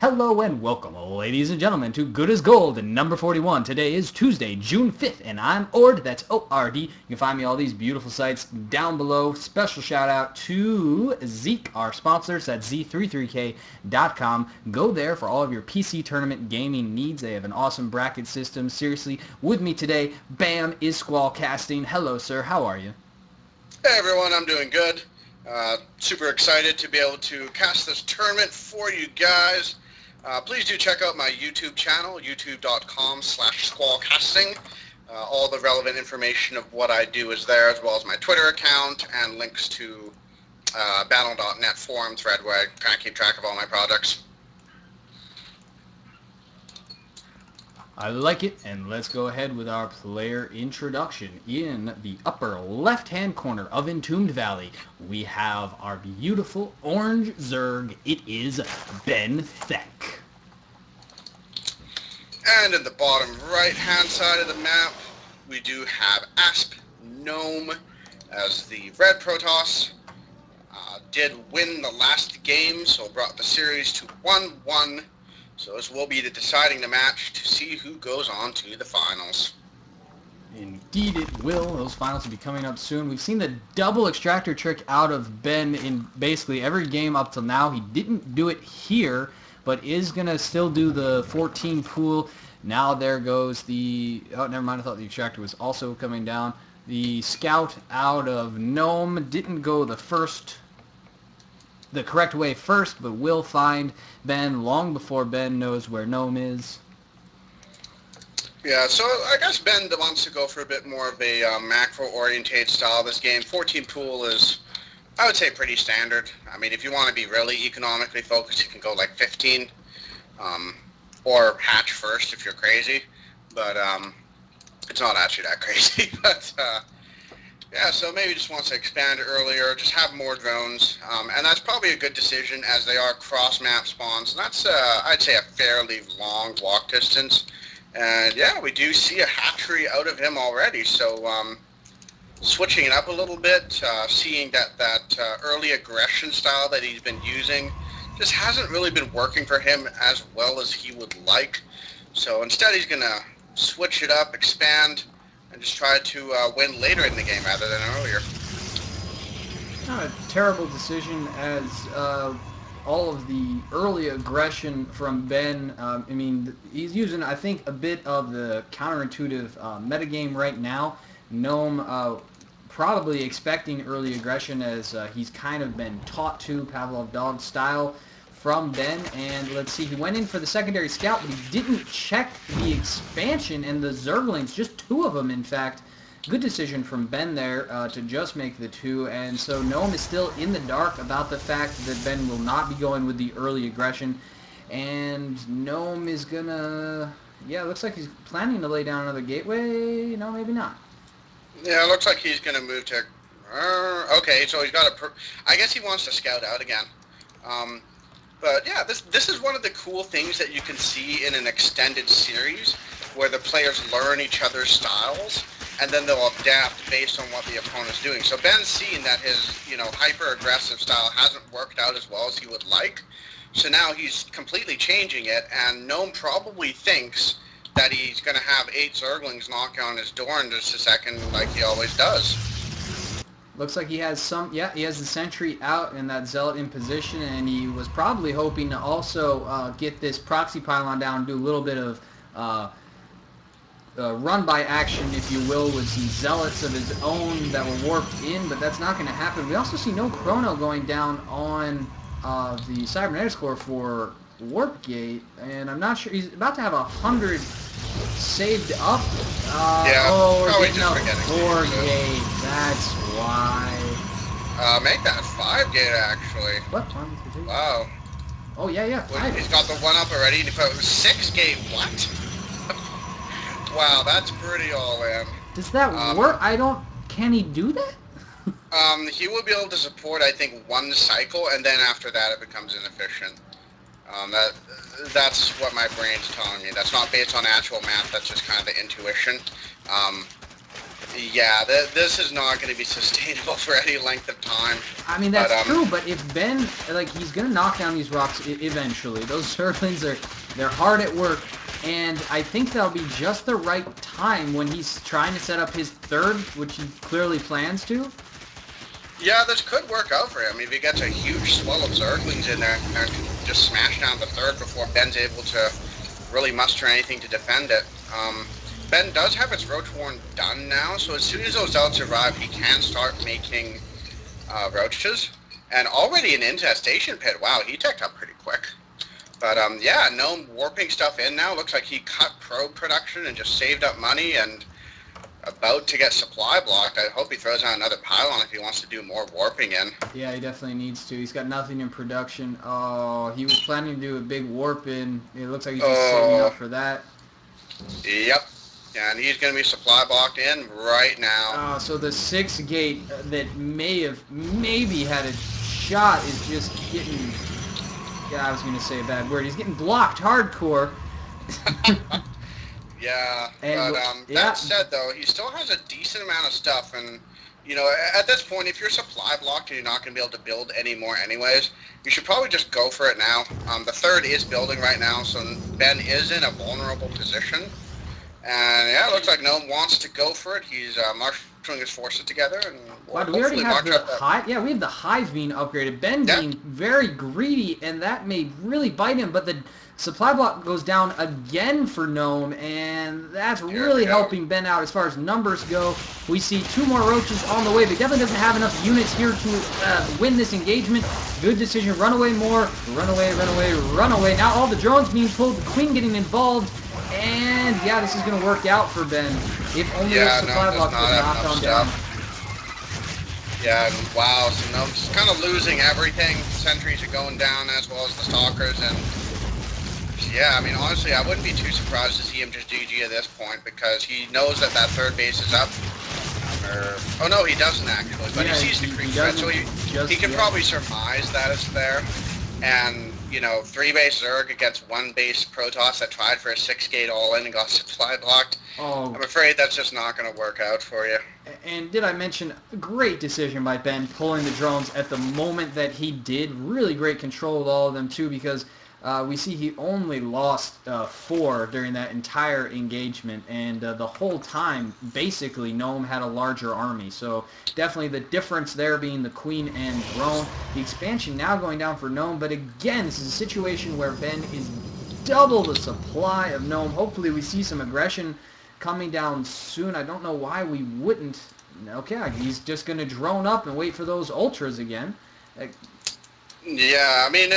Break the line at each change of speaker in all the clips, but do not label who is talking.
Hello and welcome, ladies and gentlemen, to Good as Gold and number 41. Today is Tuesday, June 5th, and I'm OrD, that's O-R-D. You can find me all these beautiful sites down below. Special shout out to Zeke, our sponsors at z33k.com. Go there for all of your PC tournament gaming needs. They have an awesome bracket system. Seriously, with me today, Bam, is SquallCasting. Hello, sir. How are you?
Hey everyone, I'm doing good. Super excited to be able to cast this tournament for you guys. Please do check out my YouTube channel, youtube.com/SquallCasting. All the relevant information of what I do is there, as well as my Twitter account and links to battle.net forum thread where I kind of keep track of all my projects.
I like it, and let's go ahead with our player introduction. In the upper left-hand corner of Entombed Valley, we have our beautiful orange Zerg. It is Ben Theck.
And in the bottom right-hand side of the map, we do have Asp Gnome as the red Protoss. Did win the last game, so brought the series to 1-1. So this will be the deciding the match to see who goes on to the finals.
Indeed it will. Those finals will be coming up soon. We've seen the double extractor trick out of Ben in basically every game up till now. He didn't do it here, but is going to still do the 14 pool. Now there goes the... Oh, never mind. I thought the extractor was also coming down. The scout out of Gnome didn't go the correct way first, but will find Ben long before Ben knows where Gnome is.
Yeah, so I guess Ben wants to go for a bit more of a macro-orientated style this game. 14 pool is, I would say, pretty standard. I mean, if you want to be really economically focused, you can go like 15, or hatch first if you're crazy, but it's not actually that crazy. But yeah, so maybe just wants to expand earlier, just have more drones, and that's probably a good decision as they are cross-map spawns, and that's, I'd say, a fairly long walk distance. And yeah, we do see a hatchery out of him already, so switching it up a little bit, seeing that early aggression style that he's been using just hasn't really been working for him as well as he would like. So instead he's going to switch it up, expand, and just try to win later in the game rather than earlier.
Not a terrible decision, as all of the early aggression from Ben, I mean, he's using, I think, a bit of the counterintuitive metagame right now. Gnome probably expecting early aggression, as he's kind of been taught to, Pavlov dog style, from Ben. And let's see, he went in for the secondary scout, but he didn't check the expansion and the Zerglings, just two of them in fact. Good decision from Ben there to just make the two, and so Gnome is still in the dark about the fact that Ben will not be going with the early aggression, and Gnome is gonna, yeah, it looks like he's planning to lay down another gateway. No, maybe not.
Yeah, it looks like he's going to move to... okay, so he's got a... I guess he wants to scout out again. But yeah, this is one of the cool things that you can see in an extended series where the players learn each other's styles and then they'll adapt based on what the opponent's doing. So Ben's seen that his, hyper-aggressive style hasn't worked out as well as he would like. So now he's completely changing it, and Gnome probably thinks that he's going to have 8 Zerglings knocking on his door in just a second like he always does.
Looks like he has some, yeah, he has the sentry out and that zealot in position, and he was probably hoping to also get this proxy pylon down and do a little bit of run-by action, if you will, with some zealots of his own that were warped in, but that's not going to happen. We also see no chrono going down on the cybernetics core for warp gate, and I'm not sure, he's about to have 100 saved up.
Yeah,
Or
just forgetting.
4 gate, that's why.
Make that 5 gate actually.
What?
Wow.
Oh, yeah, 5.
He's got the 1 up already, and he put 6 gate, what? Wow, that's pretty all in.
Does that work? Can he do that?
He will be able to support, I think, 1 cycle, and then after that it becomes inefficient. That's what my brain's telling me. That's not based on actual math, that's just kind of the intuition. Yeah, this is not going to be sustainable for any length of time.
I mean,
But
that's true, but if Ben, like, he's going to knock down these rocks eventually. Those Zerglings they're hard at work, and I think that'll be just the right time when he's trying to set up his third, which he clearly plans to.
yeah, this could work out for him if he gets a huge swell of Zerglings in there and can just smash down the third before Ben's able to really muster anything to defend it. Ben does have his Roach Warren done now, so as soon as those Zealots arrive, he can start making roaches. And already an infestation pit. Wow, he teched up pretty quick. But yeah, Gnome warping stuff in now. Looks like he cut probe production and just saved up money and about to get supply blocked. I hope he throws out another pylon if he wants to do more warping in.
Yeah, he definitely needs to. He's got nothing in production. Oh, he was planning to do a big warp in. It looks like he's just saving up
Oh,
for that.
yep. Yeah, and he's going to be supply blocked in right now.
So the 6 gate that maybe had a shot is just getting... Yeah, I was going to say a bad word. He's getting blocked hardcore.
Yeah,
And
but
yeah,
that said, though, he still has a decent amount of stuff, and you know, at this point, if you're supply blocked and you're not going to be able to build any more anyways, you should probably just go for it now. The third is building right now, so Ben is in a vulnerable position, and yeah, it looks like Gnome wants to go for it. He's marshaling his forces together, and will
wow, do we already
hopefully
have
march
the
up that.
hive? Yeah, we have the hive being upgraded. Ben
Yeah,
being very greedy, and that may really bite him. But the supply block goes down again for Gnome, and that's
here we
really
go.
helping Ben out as far as numbers go. We see 2 more roaches on the way, but he definitely doesn't have enough units here to win this engagement. Good decision. Run away more. Run away, run away, run away. Now all the drones being pulled, the Queen getting involved. And yeah, this is going to work out for Ben. If only the
Yeah,
supply
Gnome does
block
not
was
have
knocked
enough
on down.
stuff. Yeah, wow, so Gnome's kind of losing everything. Sentries are going down as well as the Stalkers, and yeah, I mean, honestly, I wouldn't be too surprised to see him just GG at this point because he knows that that third base is up. Oh no, he doesn't actually, but
Yeah,
he sees the
he
creep spread, so he can probably surmise that it's there. And, you know, 3 base Zerg against 1 base Protoss that tried for a 6 gate all-in and got supply blocked.
Oh,
I'm afraid that's just not going to work out for you.
and did I mention, great decision by Ben pulling the drones at the moment that he did. Really great control of all of them too, because we see he only lost 4 during that entire engagement, and the whole time, basically, Gnome had a larger army. So definitely the difference there being the Queen and drone. The expansion now going down for Gnome, but again, this is a situation where Ben is double the supply of Gnome. Hopefully we see some aggression coming down soon. I don't know why we wouldn't. Okay, he's just going to drone up and wait for those ultras again.
Yeah, I mean,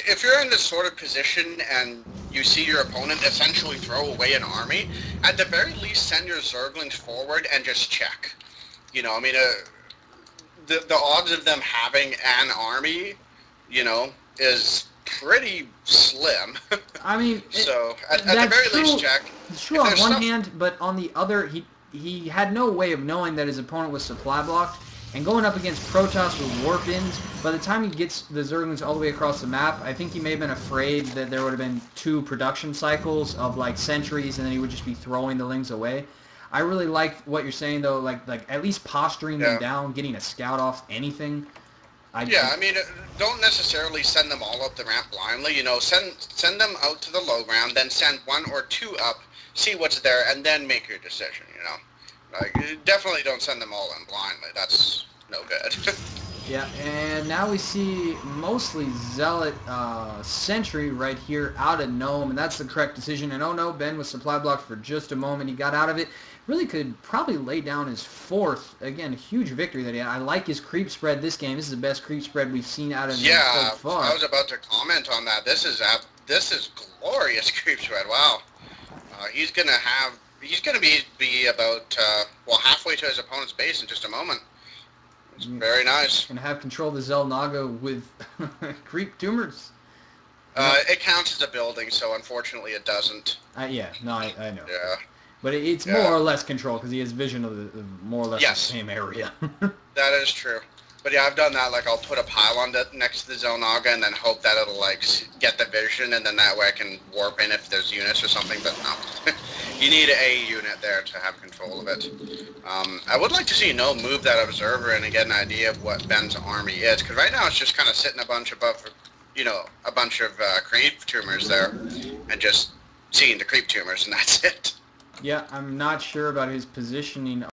if you're in this sort of position and you see your opponent essentially throw away an army, at the very least send your Zerglings forward and just check. You know, I mean, the odds of them having an army, you know, is pretty slim.
I mean,
So at the
that's
very
true.
least, check.
It's true
If
on
there's
one
stuff,
hand, but on the other, he had no way of knowing that his opponent was supply blocked. And going up against Protoss with warp-ins, by the time he gets the Zerglings all the way across the map, I think he may have been afraid that there would have been 2 production cycles of, like, sentries, and then he would just be throwing the Lings away. I really like what you're saying, though, like at least posturing them
yeah,
down, getting a scout off, anything.
yeah. I mean, don't necessarily send them all up the ramp blindly. You know, send them out to the low ground, then send 1 or 2 up, see what's there, and then make your decision. You know, like definitely don't send them all in blindly. That's no good.
Yeah, and now we see mostly Zealot Sentry right here out of Gnome, and that's the correct decision. And oh no, Ben was supply blocked for just a moment. He got out of it. Really could probably lay down his 4th. Again, a huge victory that he had. I like his creep spread this game. This is the best creep spread we've seen out of him so
Yeah,
far.
I was about to comment on that. This is glorious creep spread. Wow, he's gonna be about well halfway to his opponent's base in just a moment. It's very nice.
And have control of the Zelnaga with creep tumors. No,
It counts as a building, so unfortunately it doesn't.
yeah, no, I know.
Yeah,
But it's more
yeah.
or less control because he has vision of more or less the
Yes,
same area.
that is true. But yeah, I've done that. Like, I'll put a pylon next to the Zelnaga and then hope that it'll, like, get the vision, and then that way I can warp in if there's units or something, but no. You need an A unit there to have control of it. I would like to see No move that observer and get an idea of what Ben's army is, because right now it's just kind of sitting a bunch above, a bunch of creep tumors there, and just seeing the creep tumors, and that's it.
Yeah, I'm not sure about his positioning